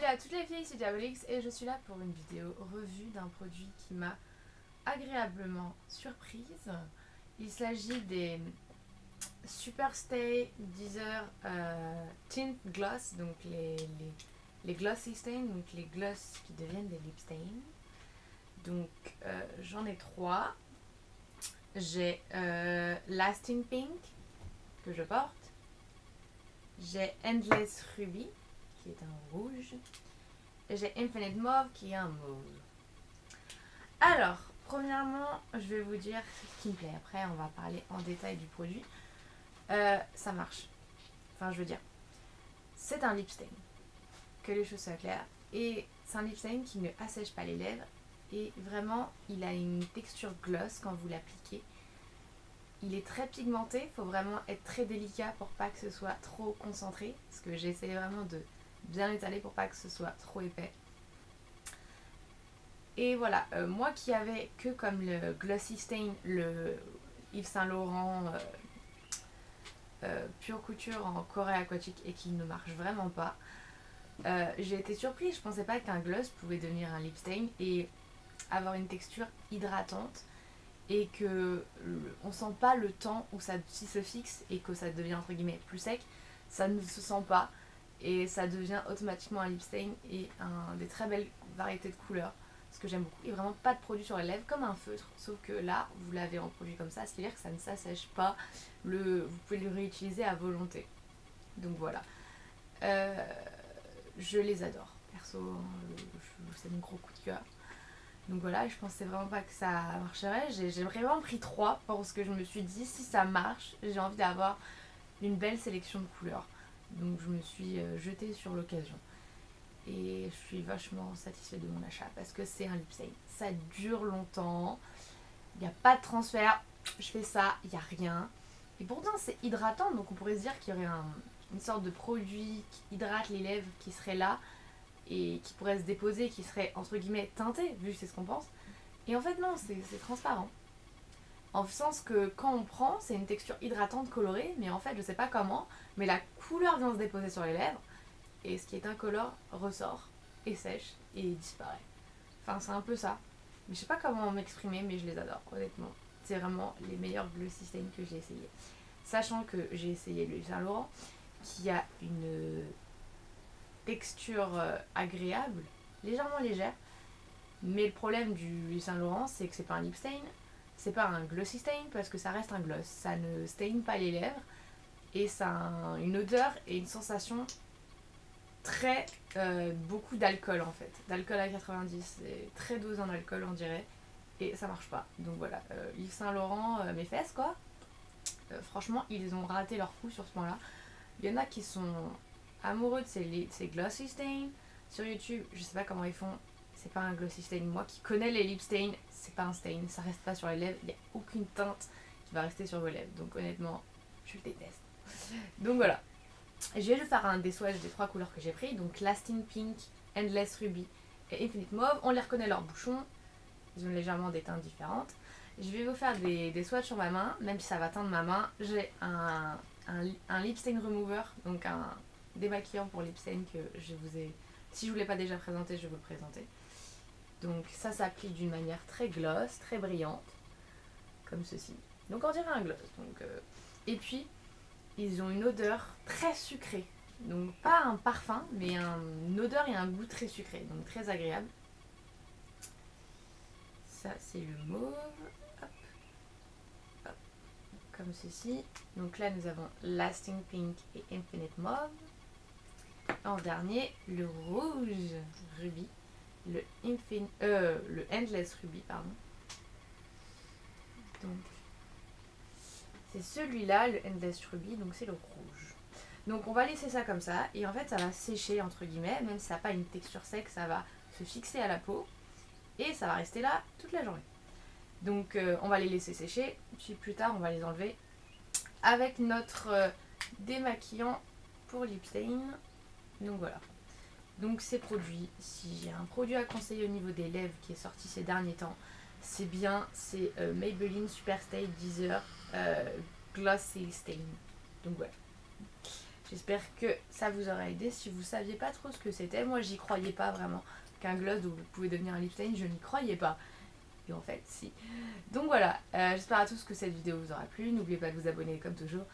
Salut à toutes les filles, c'est Diabolix et je suis là pour une vidéo revue d'un produit qui m'a agréablement surprise. Il s'agit des Superstay Deezer Tint Gloss, donc les Glossy Stains, donc les gloss qui deviennent des lip stains. Donc j'en ai trois. J'ai Lasting Pink que je porte. J'ai Endless Ruby qui est un rouge. Et j'ai Infinite Mauve qui est un mauve. Alors, premièrement, je vais vous dire ce qui me plaît. Après, on va parler en détail du produit. Ça marche. Enfin, je veux dire, c'est un lip stain. Que les choses soient claires. Et c'est un lip stain qui ne assèche pas les lèvres. Et vraiment, il a une texture gloss quand vous l'appliquez. Il est très pigmenté. Il faut vraiment être très délicat pour pas que ce soit trop concentré. Parce que j'ai essayé vraiment de bien étaler pour pas que ce soit trop épais. Et voilà, moi qui avais que comme le Glossy Stain, le Yves Saint Laurent pure couture en Corée aquatique et qui ne marche vraiment pas, j'ai été surprise. Je pensais pas qu'un gloss pouvait devenir un lip stain et avoir une texture hydratante et que on sent pas le temps où ça se fixe et que ça devient entre guillemets plus sec. Ça ne se sent pas et ça devient automatiquement un lip stain et des très belles variétés de couleurs. Ce que j'aime beaucoup, et vraiment pas de produit sur les lèvres comme un feutre, sauf que là vous l'avez en produit comme ça, c'est-à-dire que ça ne s'assèche pas, vous pouvez le réutiliser à volonté. Donc voilà, je les adore, perso, c'est mon gros coup de cœur. Donc voilà, je pensais vraiment pas que ça marcherait, j'ai vraiment pris 3 parce que je me suis dit si ça marche, j'ai envie d'avoir une belle sélection de couleurs. Donc je me suis jetée sur l'occasion. Et je suis vachement satisfaite de mon achat parce que c'est un lip stain. Ça dure longtemps, il n'y a pas de transfert, je fais ça, il n'y a rien. Et pourtant c'est hydratant, donc on pourrait se dire qu'il y aurait une sorte de produit qui hydrate les lèvres qui serait là et qui pourrait se déposer, qui serait entre guillemets teinté, vu que c'est ce qu'on pense. Et en fait non, c'est transparent. En sens que quand on prend, c'est une texture hydratante colorée, mais en fait je sais pas comment, mais la couleur vient se déposer sur les lèvres. Et ce qui est incolore ressort et sèche et disparaît. Enfin, c'est un peu ça. Mais je sais pas comment m'exprimer, mais je les adore, honnêtement. C'est vraiment les meilleurs Glossy Stain que j'ai essayé. Sachant que j'ai essayé le Saint Laurent, qui a une texture agréable, légèrement légère. Mais le problème du Saint Laurent, c'est que c'est pas un lip stain, c'est pas un glossy stain parce que ça reste un gloss. Ça ne staine pas les lèvres et ça a une odeur et une sensation très beaucoup d'alcool en fait, d'alcool à 90, c'est très dosé en alcool on dirait et ça marche pas. Donc voilà, Yves Saint Laurent, mes fesses quoi. Franchement ils ont raté leur coup sur ce point là. Il y en a qui sont amoureux de ces glossy stains sur YouTube, je sais pas comment ils font, c'est pas un glossy stain. Moi qui connais les lip stains, c'est pas un stain, ça reste pas sur les lèvres, il n'y a aucune teinte qui va rester sur vos lèvres, donc honnêtement je le déteste. Donc voilà, je vais juste faire des swatchs des 3 couleurs que j'ai pris, donc Lasting Pink, Endless Ruby et Infinite Mauve. On les reconnaît leurs bouchons, ils ont légèrement des teintes différentes. Je vais vous faire des swatchs sur ma main, même si ça va teindre ma main. J'ai un lip stain remover, donc un démaquillant pour lip stain que je vous ai... Si je ne vous l'ai pas déjà présenté, je vais vous le présenter. Donc ça s'applique d'une manière très gloss, très brillante, comme ceci. Donc on dirait un gloss. Donc, et puis ils ont une odeur très sucrée. Donc pas un parfum, mais une odeur et un goût très sucré, donc très agréable. Ça c'est le mauve. Hop. Hop. Comme ceci. Donc là nous avons Lasting Pink et Infinite Mauve. En dernier, le rouge Ruby. Le Endless Ruby, pardon. Donc c'est celui-là, le Endless Ruby, donc c'est le rouge. Donc on va laisser ça comme ça, et en fait ça va sécher entre guillemets, même si ça n'a pas une texture sec, ça va se fixer à la peau, et ça va rester là toute la journée. Donc on va les laisser sécher, puis plus tard on va les enlever avec notre démaquillant pour lip stain. Donc voilà. Donc ces produits, si j'ai un produit à conseiller au niveau des lèvres qui est sorti ces derniers temps, c'est bien, c'est Maybelline Superstay Deezer Glossy Stain. Donc voilà. J'espère que ça vous aura aidé. Si vous saviez pas trop ce que c'était, moi j'y croyais pas vraiment. Qu'un gloss où vous pouvez devenir un lip stain, je n'y croyais pas. Et en fait, si. Donc voilà, j'espère à tous que cette vidéo vous aura plu. N'oubliez pas de vous abonner comme toujours.